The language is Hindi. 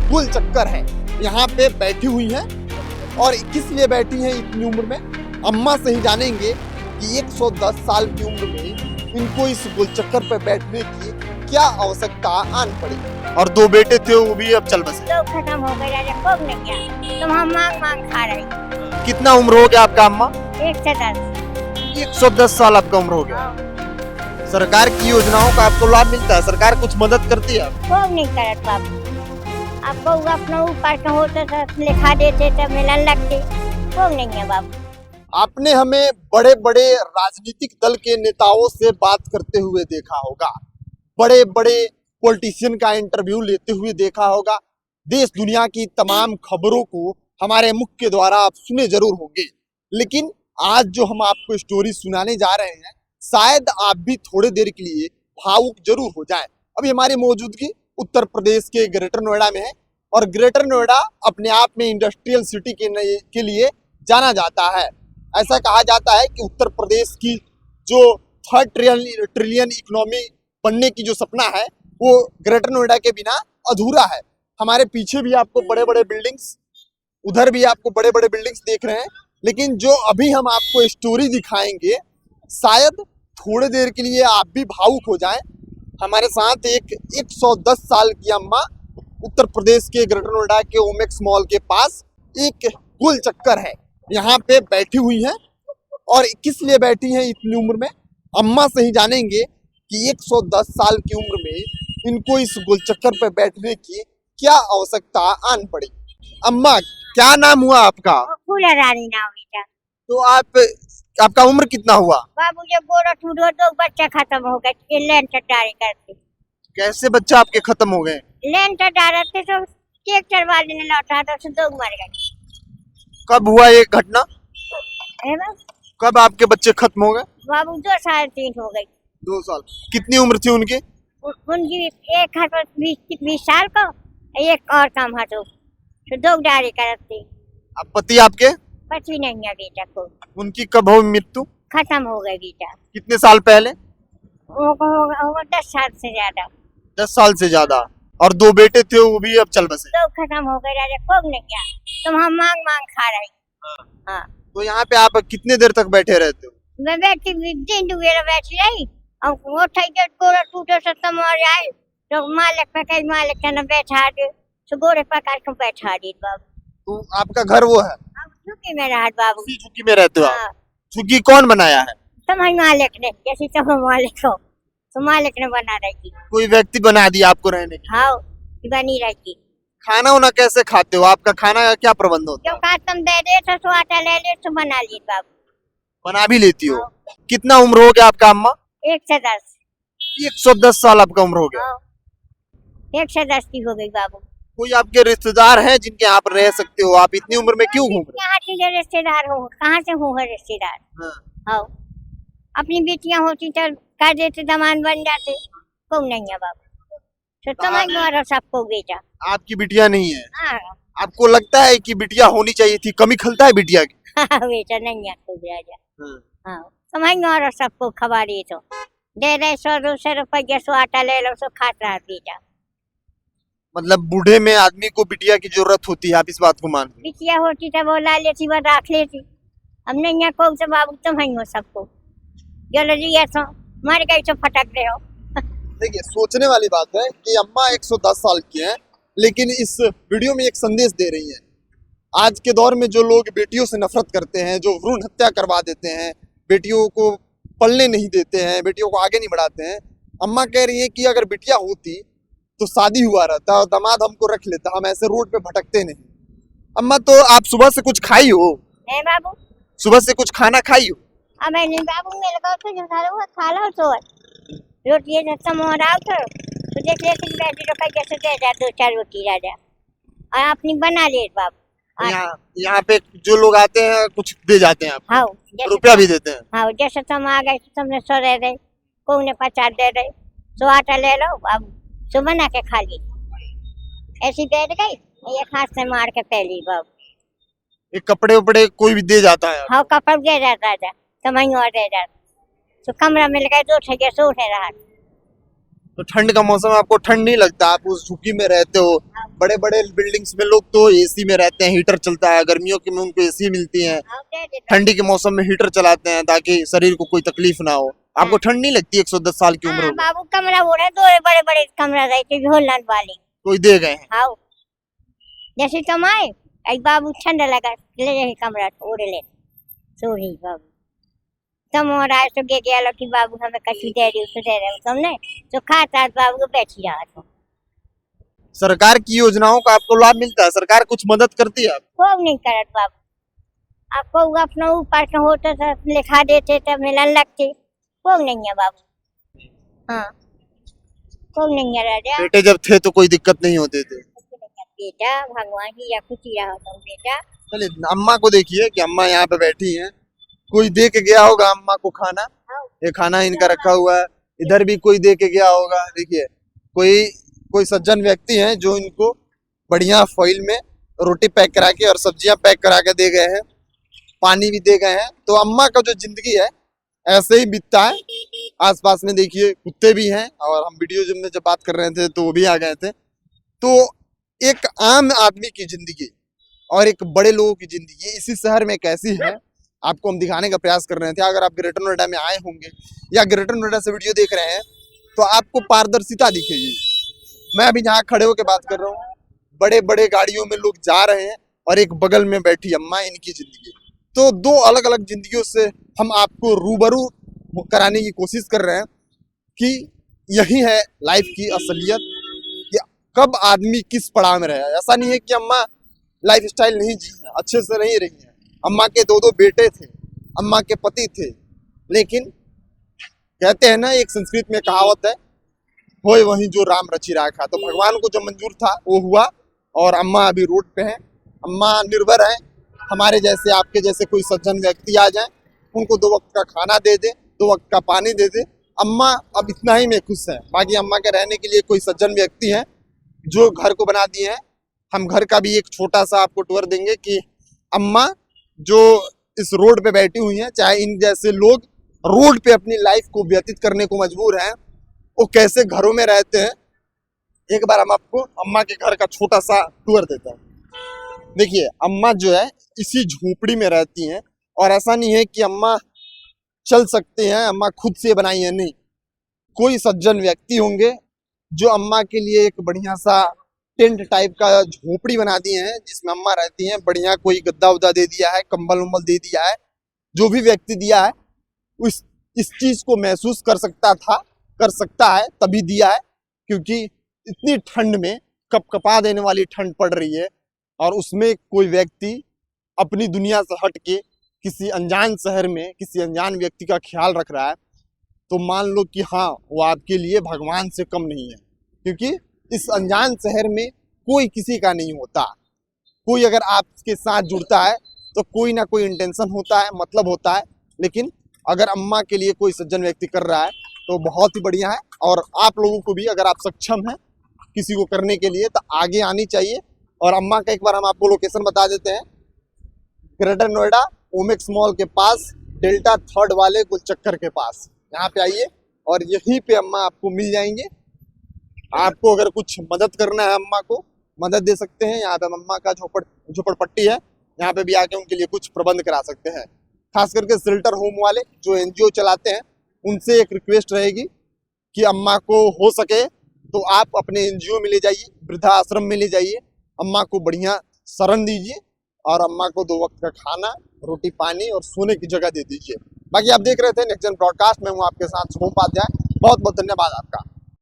गोल चक्कर है। यहाँ पे बैठी हुई हैं और किस लिए बैठी हैं इतनी उम्र में, अम्मा से ही जानेंगे कि 110 साल की उम्र में इनको इस गोल चक्कर पर बैठने की क्या आवश्यकता आन पड़ी। और दो बेटे थे वो भी अब चल बसे। तो खत्म हो गए राजा, खूब नहीं किया, तुम हम मांग मांग खा रहे। कितना उम्र हो गया आपका अम्मा? 110। 110 साल आपका उम्र हो गया। सरकार की योजनाओं का आपको लाभ मिलता है? सरकार कुछ मदद करती है? खूब नहीं करत बाबू, आपको अपना ऊपर का होता था लिखा देते तो मिलन लगते, खूब नहीं है बाबू। आपने हमें बड़े बड़े राजनीतिक दल के नेताओं से बात करते हुए देखा होगा, बड़े बड़े पॉलिटिशियन का इंटरव्यू लेते हुए देखा होगा, देश दुनिया की तमाम खबरों को हमारे मुख के द्वारा आप सुने जरूर होंगे। लेकिन आज जो हम आपको स्टोरी सुनाने जा रहे हैं, शायद आप भी थोड़ी देर के लिए भावुक जरूर हो जाएं। अभी हमारी मौजूदगी उत्तर प्रदेश के ग्रेटर नोएडा में है और ग्रेटर नोएडा अपने आप में इंडस्ट्रियल सिटी के लिए जाना जाता है। ऐसा कहा जाता है कि उत्तर प्रदेश की जो 3 ट्रिलियन इकोनॉमी बनने की जो सपना है वो ग्रेटर नोएडा के बिना अधूरा है। हमारे पीछे भी आपको बड़े बड़े बिल्डिंग्स, उधर भी आपको बड़े बड़े बिल्डिंग्स देख रहे हैं। लेकिन जो अभी हम आपको स्टोरी दिखाएंगे, शायद थोड़ी देर के लिए आप भी भावुक हो जाएं। हमारे साथ एक 110 साल की अम्मा उत्तर प्रदेश के ग्रेटर नोएडा के ओमेक्स मॉल के पास एक गोल चक्कर है, यहाँ पे बैठी हुई हैं और किस लिए बैठी हैं इतनी उम्र में, अम्मा से ही जानेंगे कि 110 साल की उम्र में इनको इस गोल चक्कर पर बैठने की क्या आवश्यकता आन पड़ी। अम्मा, क्या नाम हुआ आपका? फूला रानी नाम बेटा। तो आपका उम्र कितना हुआ? बाबू जब गोरा टूटो तो बच्चा खत्म हो गए, लेंटर डाले करते। कैसे बच्चा आपके खत्म हो गए? लेंटर डाले थे तो ट्रैक्टर वाले ने लौटा तो दो मर गए। कब हुआ ये घटना? है बाबू? कब आपके बच्चे खत्म हो गए? बाबू 2 साल 3 हो गई। 2 साल। कितनी उम्र थी उनकी? उनकी एक हाथ 20 साल का, एक और काम हाथों तो 2 डाले करते। अब पति आपके? पति नहीं है बेटा को। उनकी कब हुई मृत्यु? खत्म हो गई बेटा। कितने साल पहले? वो होगा 10 साल से ज्यादा। 10 साल से ज्यादा। और 2 बेटे थे वो भी अब चल बसे। तो खत्म हो गए राजा, खूब नहीं किया, तुम हम मांग मांग खा रहे। हाँ। तो यहाँ पे आप कितने देर तक बैठे रहते हो? मैं बैठी दिन दुबेरा बैठी रही और वो ठेके गोरा टूटे से तम और आए तो मालिक पे कई मालिक ने बैठा दे तो गोरे पकड़ के बैठा दी बाबू। तो आपका घर वो है? अब झुकी में रहा बाबू। झुग्गी में रहते हो आप? हाँ। झुग्गी कौन बनाया है? तुम्हारे मालिक ने, जैसे तुम मालिक हो तो मालिक ने बना रही। कोई व्यक्ति बना दिया आपको रहने की? हाँ, बनी रही। खाना उना कैसे खाते हो? आपका खाना का क्या प्रबंध होता है? जो का तुम दे दे तो आटा ले ले तो बना ली बाबू। बना भी लेती हो? कितना उम्र हो गया आपका अम्मा? 110। 110 साल आपका उम्र हो गया। 110 की हो गई बाबू। कोई आपके रिश्तेदार हैं जिनके यहाँ पर रह सकते हो? आप इतनी उम्र में क्यों घूम रहे यहाँ के रिश्तेदार हो, कहाँ से हो रिश्तेदार? हो? हाँ, अपनी बेटियां होती तो कर देते, दमान बन जाते, क्यों नहीं है बाबू? तो समझ मारो सबको बेटा। आपकी बिटिया नहीं है? हाँ। आपको लगता है कि बिटिया होनी चाहिए थी? कमी खलता है बिटिया की? बेटा नहीं है खूब राजा। हाँ, समझ मारो सबको खबर ये तो दे रहे 100-200 रुपया सो आटा ले लो सो खाता है बेटा। मतलब बूढ़े में आदमी को बिटिया की जरूरत होती है, आप इस बात को मानते हैं? बिटिया होती तो वो ला लेती, वो रख लेती। अब नहीं है कौन से बाबू, तुम ही हो सबको चलो जी ऐसा मर गई तो फटक रहे हो। देखिए, सोचने वाली बात है कि अम्मा 110 साल की हैं, लेकिन इस वीडियो में एक संदेश दे रही हैं। आज के दौर में जो लोग बेटियों से नफरत करते हैं, जो भ्रूण हत्या करवा देते हैं, बेटियों को पलने नहीं देते हैं, बेटियों को आगे नहीं बढ़ाते हैं, अम्मा कह रही है कि अगर बिटिया होती तो शादी हुआ रहता और दामाद हमको रख लेता, हम ऐसे रोड पे भटकते नहीं। अम्मा, तो आप सुबह से कुछ खाई हो? नहीं बाबू, सुबह से कुछ खाना खाई हो? अब नहीं बाबू, मेरे को तो जो खा लो तो रोटी जैसा मोहर आओ तो देख लेते बैठी तो कहीं जैसे दे जा 2-4 रोटी राजा और अपनी बना ले बाबू। यहाँ पे जो लोग आते हैं कुछ दे जाते हैं आप? हाँ, रुपया भी देते हैं? हाँ, जैसे तुम आ गए तुमने 100 दे रहे, को ने 50 दे रहे, सो आटा ले लो अब सो बना के खा ली। ऐसी बैठ गई, एक हाथ से मार के पहली बाबू। ये कपड़े उपड़े कोई भी दे जाता है? हाँ, कपड़ दे जाता था, समझ और दे जाता तो कमरा मिल गए 2 ठे सो उठे रहा। तो ठंड का मौसम, आपको ठंड नहीं लगता? आप उस झुग्गी में रहते हो, बड़े बड़े बिल्डिंग्स में लोग तो एसी में रहते हैं, हीटर चलता है, गर्मियों के में उनको एसी मिलती है, हाँ, दे दे बाबू। ठंडी के मौसम में हीटर चलाते हैं ताकि शरीर को कोई तकलीफ ना हो। आपको ठंड नहीं लगती? 110 साल की उम्र हाँ हो गई, बाबू, कमरा वो रहे, दो बड़े बड़े कमरा रहते झोलन वाले। कोई दे गए हैं? हाँ, जैसे तुम आए आई बाबू, ठंडा लगा ले जाए कमरा ओढ़ ले, सो रही बाबू। तुम और आए तो गे गया कि बाबू हमें कछु दे रही हो, दे रहे हो तुमने तो खाता बाबू को बैठी रहा तो। सरकार की योजनाओं का आपको लाभ मिलता है? सरकार कुछ मदद करती है आपको? खूब नहीं करत बाबू, आपको अपना ऊपर से होता था लिखा देते थे, मिलन लगते, खूब नहीं है बाबू। हाँ, खूब नहीं है राजा। बेटे जब थे तो कोई दिक्कत नहीं होते थे? बेटा भगवान की या कुछ ही रहा तुम बेटा। चलिए अम्मा को देखिए कि अम्मा यहाँ पे बैठी हैं, कोई दे के गया होगा अम्मा को खाना, ये खाना इनका रखा हुआ है, इधर भी कोई दे के गया होगा। देखिए कोई सज्जन व्यक्ति हैं जो इनको बढ़िया फॉइल में रोटी पैक करा के और सब्जियां पैक करा के दे गए हैं, पानी भी दे गए हैं। तो अम्मा का जो जिंदगी है ऐसे ही बीतता है। आसपास में देखिए कुत्ते भी हैं, और हम वीडियो में जब बात कर रहे थे तो वो भी आ गए थे। तो एक आम आदमी की जिंदगी और एक बड़े लोगों की जिंदगी इसी शहर में कैसी है आपको हम दिखाने का प्रयास कर रहे थे। अगर आप ग्रेटर नोएडा में आए होंगे या ग्रेटर नोएडा से वीडियो देख रहे हैं तो आपको पारदर्शिता दिखेगी। मैं अभी यहाँ खड़े होकर बात कर रहा हूँ, बड़े बड़े गाड़ियों में लोग जा रहे हैं और एक बगल में बैठी अम्मा, इनकी जिंदगी। तो दो अलग अलग जिंदगियों से हम आपको रूबरू कराने की कोशिश कर रहे हैं कि यही है लाइफ की असलियत, कि कब आदमी किस पड़ाव में रहे। ऐसा नहीं है कि अम्मा लाइफ स्टाइल नहीं जी है, अच्छे से नहीं रही है। अम्मा के दो बेटे थे, अम्मा के पति थे, लेकिन कहते हैं ना, एक संस्कृत में कहावत है, होए वही जो राम रचि राखा। तो भगवान को जो मंजूर था वो हुआ, और अम्मा अभी रोड पे हैं। अम्मा निर्भर है, हमारे जैसे आपके जैसे कोई सज्जन व्यक्ति आ जाए, उनको 2 वक्त का खाना दे दे, 2 वक्त का पानी दे दे, अम्मा अब इतना ही में खुश है। बाकी अम्मा के रहने के लिए कोई सज्जन व्यक्ति हैं जो घर को बना दिए हैं। हम घर का भी एक छोटा सा आपको टूर देंगे कि अम्मा जो इस रोड पे बैठी हुई हैं, चाहे इन जैसे लोग रोड पे अपनी लाइफ को व्यतीत करने को मजबूर हैं, वो कैसे घरों में रहते हैं। एक बार हम आपको अम्मा के घर का छोटा सा टूर देते हैं। देखिए अम्मा जो है इसी झोपड़ी में रहती हैं, और ऐसा नहीं है कि अम्मा चल सकते हैं, अम्मा खुद से बनाई है, नहीं। कोई सज्जन व्यक्ति होंगे जो अम्मा के लिए एक बढ़िया सा टेंट टाइप का झोपड़ी बना दिए हैं जिसमें अम्मा रहती हैं। बढ़िया कोई गद्दा उद्दा दे दिया है, कंबल उम्बल दे दिया है। जो भी व्यक्ति दिया है इस चीज को महसूस कर सकता है तभी दिया है, क्योंकि इतनी ठंड में कपकपा देने वाली ठंड पड़ रही है, और उसमें कोई व्यक्ति अपनी दुनिया से हट के किसी अनजान शहर में किसी अनजान व्यक्ति का ख्याल रख रहा है, तो मान लो कि हाँ, वो आपके लिए भगवान से कम नहीं है। क्योंकि इस अनजान शहर में कोई किसी का नहीं होता। कोई अगर आपके साथ जुड़ता है तो कोई ना कोई इंटेंशन होता है, मतलब होता है। लेकिन अगर अम्मा के लिए कोई सज्जन व्यक्ति कर रहा है तो बहुत ही बढ़िया है। और आप लोगों को भी अगर आप सक्षम हैं किसी को करने के लिए तो आगे आनी चाहिए। और अम्मा का एक बार हम आपको लोकेशन बता देते हैं, ग्रेटर नोएडा ओमेक्स मॉल के पास, डेल्टा 3rd वाले गोल चक्कर के पास। यहाँ पे आइए और यहीं पे अम्मा आपको मिल जाएंगे। आपको अगर कुछ मदद करना है, अम्मा को मदद दे सकते हैं। यहाँ पे अम्मा का झोपड़पट्टी है, यहाँ पे भी आके उनके लिए कुछ प्रबंध करा सकते हैं। खास करके शेल्टर होम वाले जो एनजीओ चलाते हैं, उनसे एक रिक्वेस्ट रहेगी कि अम्मा को हो सके तो आप अपने एनजीओ में ले जाइए, वृद्धाश्रम में ले जाइए, अम्मा को बढ़िया शरण दीजिए, और अम्मा को 2 वक्त का खाना, रोटी, पानी और सोने की जगह दे दीजिए। बाकी आप देख रहे थे नेक्स्ट जन ब्रॉडकास्ट में, हूँ आपके साथ शुभम उपाध्याय। बहुत बहुत धन्यवाद आपका।